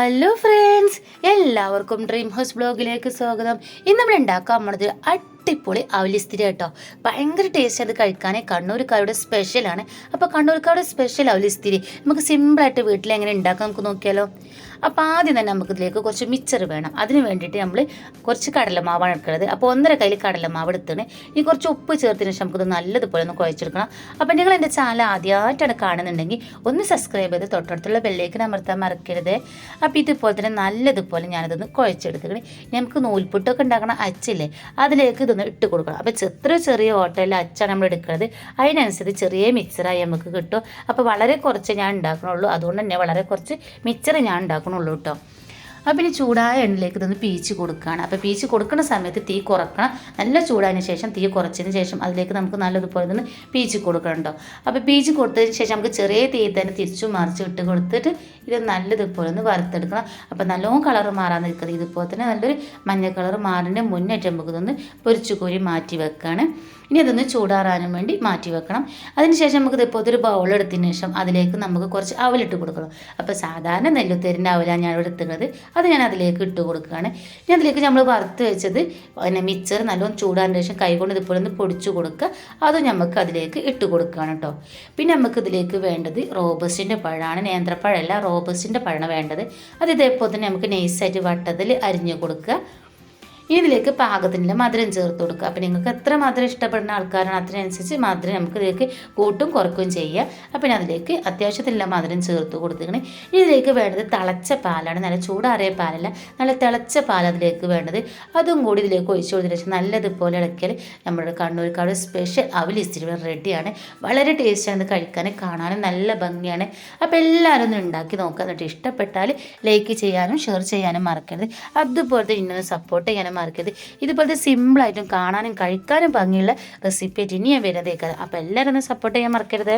Hello friends, എല്ലാവർക്കും dream house ബ്ലോഗിലേക്ക് സ്വാഗതം. ഇന്ന് നമ്മൾ ഉണ്ടാക്കാൻ പോണത് അടിപൊളി അവലിസ്തിരി കേട്ടോ. ഭയങ്കര ടേസ്റ്റ് അത് കഴിക്കാൻ. കണ്ണൂർക്കാരുടെ സ്പെഷ്യലാണ്. അപ്പോൾ കണ്ണൂർക്കാരുടെ സ്പെഷ്യൽ അവലിസ്തിരി നമുക്ക് സിമ്പിളായിട്ട് വീട്ടിൽ എങ്ങനെ ഉണ്ടാക്കാം നമുക്ക് നോക്കിയാലോ. അപ്പോൾ ആദ്യം തന്നെ നമുക്ക് ഇതിലേക്ക് കുറച്ച് മിച്ചർ വേണം. അതിന് വേണ്ടിയിട്ട് നമ്മൾ കുറച്ച് കടലമാവാണ് എടുക്കുന്നത്. അപ്പോൾ 1.5 കയ്യിൽ കടലമാവ് എടുത്തിന് ഈ കുറച്ച് ഉപ്പ് ചേർത്തതിന് ശേഷം നമുക്കിത് നല്ലതുപോലെ ഒന്ന് കുഴച്ചെടുക്കണം. അപ്പോൾ നിങ്ങൾ എൻ്റെ ചാനൽ ആദ്യമായിട്ടാണ് കാണുന്നുണ്ടെങ്കിൽ ഒന്ന് സബ്സ്ക്രൈബ് ചെയ്ത് തൊട്ടടുത്തുള്ള ബെല്ലേക്ക് അമർത്താൻ മറക്കരുത്. അപ്പോൾ ഇതുപോലെ തന്നെ നല്ലതുപോലെ ഞാനിതൊന്ന് കുഴച്ചെടുത്തിട്ട് നമുക്ക് നൂൽപുട്ടൊക്കെ ഉണ്ടാക്കണം അച്ചില്ലേ, അതിലേക്ക് ഇതൊന്ന് ഇട്ട് കൊടുക്കണം. അപ്പോൾ എത്ര ചെറിയ ഓട്ടയിൽ അച്ചാണ് നമ്മൾ എടുക്കുന്നത്, അതിനനുസരിച്ച് ചെറിയ മിക്സറായി നമുക്ക് കിട്ടും. അപ്പോൾ വളരെ കുറച്ച് ഞാൻ ഉണ്ടാക്കണുള്ളൂ, അതുകൊണ്ട് തന്നെ വളരെ കുറച്ച് മിക്സർ ഞാൻ ഉണ്ടാക്കണുള്ളൂ കേട്ടോ. അപ്പം ഇനി ചൂടായ എണ്ണയിലേക്ക് ഇതൊന്ന് പീച്ച് കൊടുക്കുകയാണ്. അപ്പോൾ പീച്ച് കൊടുക്കുന്ന സമയത്ത് തീ കുറക്കണം. നല്ല ചൂടായതിന് ശേഷം തീ കുറച്ചതിന് ശേഷം അതിലേക്ക് നമുക്ക് നല്ലതുപോലെ ഒന്ന് പീച്ച് കൊടുക്കണം കേട്ടോ. അപ്പോൾ പീച്ച് കൊടുത്തതിന് ശേഷം നമുക്ക് ചെറിയ തീയിൽ തന്നെ തിരിച്ചു മറിച്ച് ഇട്ട് കൊടുത്തിട്ട് ഇത് നല്ലതുപോലെ ഒന്ന് വറുത്തെടുക്കണം. അപ്പോൾ നല്ലോണം കളർ മാറാൻ നിൽക്കുന്നത്. ഇതുപോലെ തന്നെ നല്ലൊരു മഞ്ഞ കളർ മാറിൻ്റെ മുന്നേറ്റം നമുക്ക് ഇതൊന്ന് പൊരിച്ചു കോരി മാറ്റി വെക്കുകയാണ്. ഇനി അതൊന്ന് ചൂടാറാനും വേണ്ടി മാറ്റി വെക്കണം. അതിനുശേഷം നമുക്ക് ഇപ്പോൾ ഒരു ബൗൾ എടുത്തതിന് ശേഷം അതിലേക്ക് നമുക്ക് കുറച്ച് അവലിട്ട് കൊടുക്കണം. അപ്പോൾ സാധാരണ നെല്ലുത്തേരിൻ്റെ അവലാണ് ഞാൻ ഇവിടെ എടുക്കുന്നത്, അത് ഞാൻ അതിലേക്ക് ഇട്ട് കൊടുക്കുകയാണ്. ഇനി അതിലേക്ക് നമ്മൾ വറുത്ത് വെച്ചത് പിന്നെ മിക്സർ നല്ലോണം ചൂടാറിന് ശേഷം കൈകൊണ്ട് ഇതുപോലെ ഒന്ന് പൊടിച്ചു കൊടുക്കുക. അതും നമുക്ക് അതിലേക്ക് ഇട്ട് കൊടുക്കുകയാണ് കേട്ടോ. പിന്നെ നമുക്ക് ഇതിലേക്ക് വേണ്ടത് റോബസ്റ്റിൻ്റെ പഴമാണ്, നേന്ത്രപ്പഴമല്ല, റോബസ്റ്റിൻ്റെ പഴമാണ് വേണ്ടത്. അത് ഇതേപോലെ തന്നെ നമുക്ക് നൈസായിട്ട് വട്ടത്തിൽ അരിഞ്ഞു കൊടുക്കുക. ഇതിലേക്ക് പാകത്തിനുള്ള മധുരം ചേർത്ത് കൊടുക്കുക. അപ്പോൾ നിങ്ങൾക്ക് എത്ര മധുരം ഇഷ്ടപ്പെടുന്ന ആൾക്കാരാണ് അതിനനുസരിച്ച് മധുരം നമുക്ക് ഇതിലേക്ക് കൂട്ടും കുറയ്ക്കുകയും ചെയ്യുക. അപ്പോൾ അതിലേക്ക് അത്യാവശ്യത്തിലുള്ള മധുരം ചേർത്ത് കൊടുത്തിങ്ങനെ ഇതിലേക്ക് വേണ്ടത് തിളച്ച പാലാണ്, നല്ല ചൂടാറിയ പാലല്ല, നല്ല തിളച്ച പാൽ അതിലേക്ക് വേണ്ടത്. അതും കൂടി ഇതിലേക്ക് ഒഴിച്ചു കൊടുത്തതിന് ശേഷം നല്ലതുപോലെ ഇളക്കിയാൽ നമ്മുടെ കണ്ണൂർക്കാട് സ്പെഷ്യൽ അവലിസ്തിരി റെഡിയാണ്. വളരെ ടേസ്റ്റാണ് ഇത് കഴിക്കാൻ, കാണാനും നല്ല ഭംഗിയാണ്. അപ്പോൾ എല്ലാവരും ഒന്ന് ഉണ്ടാക്കി നോക്കുക. എന്നിട്ട് ഇഷ്ടപ്പെട്ടാൽ ലൈക്ക് ചെയ്യാനും ഷെയർ ചെയ്യാനും മറക്കരുത്. അതുപോലത്തെ ഇന്നൊന്ന് സപ്പോർട്ട് ചെയ്യാനും മറക്കരുത്. ഇതുപോലത്തെ സിമ്പിളായിട്ടും കാണാനും കഴിക്കാനും ഭംഗിയുള്ള റെസിപ്പി ആയിട്ട് ഇനി ഞാൻ വരുന്നതേക്കാരം. അപ്പോൾ എല്ലാവരും ഒന്ന് സപ്പോർട്ട് ചെയ്യാൻ മറക്കരുത്.